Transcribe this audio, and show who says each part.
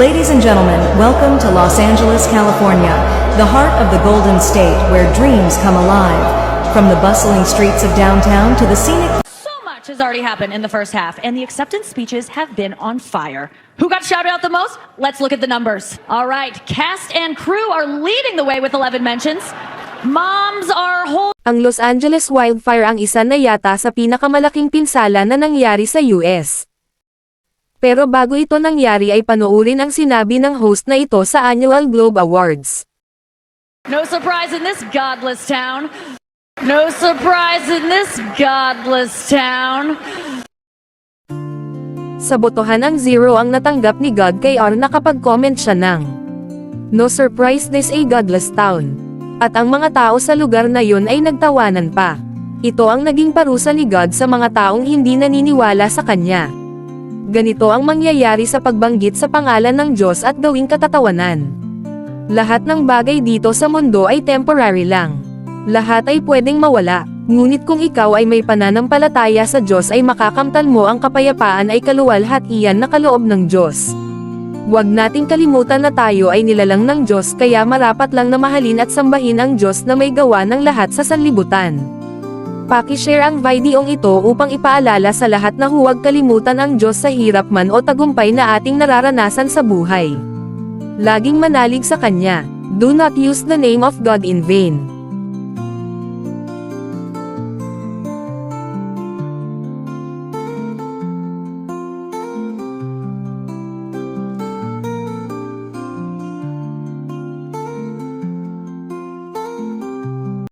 Speaker 1: Ladies and gentlemen, welcome to Los Angeles, California, the heart of the Golden State where dreams come alive. From the bustling streets of downtown to the scenic...
Speaker 2: So much has already happened in the first half, and the acceptance speeches have been on fire. Who got shouted out the most? Let's look at the numbers. All right, cast and crew are leading the way with 11 mentions. Moms are holding...
Speaker 3: Ang Los Angeles wildfire ang isa na yata sa pinakamalaking pinsala na nangyari sa US. Pero bago ito nangyari ay panoorin ang sinabi ng host na ito sa Annual Globe Awards.
Speaker 2: No surprise in this godless town. No surprise in this godless town.
Speaker 3: Sa botohan ng 0 ang natanggap ni God kay R nakapag-comment siya ng "No surprise this a godless town." At ang mga tao sa lugar na yun ay nagtawanan pa. Ito ang naging parusa ni God sa mga taong hindi naniniwala sa kanya. Ganito ang mangyayari sa pagbanggit sa pangalan ng Diyos at gawing katatawanan. Lahat ng bagay dito sa mundo ay temporary lang. Lahat ay pwedeng mawala, ngunit kung ikaw ay may pananampalataya sa Diyos ay makakamtan mo ang kapayapaan ay kaluwalhatian na kaloob ng Diyos. Huwag nating kalimutan na tayo ay nilalang ng Diyos kaya marapat lang na mahalin at sambahin ang Diyos na may gawa ng lahat sa sanlibutan. Paki-share ang videong ito upang ipaalala sa lahat na huwag kalimutan ang Diyos sa hirap man o tagumpay na ating nararanasan sa buhay. Laging manalig sa Kanya. Do not use the name of God in vain.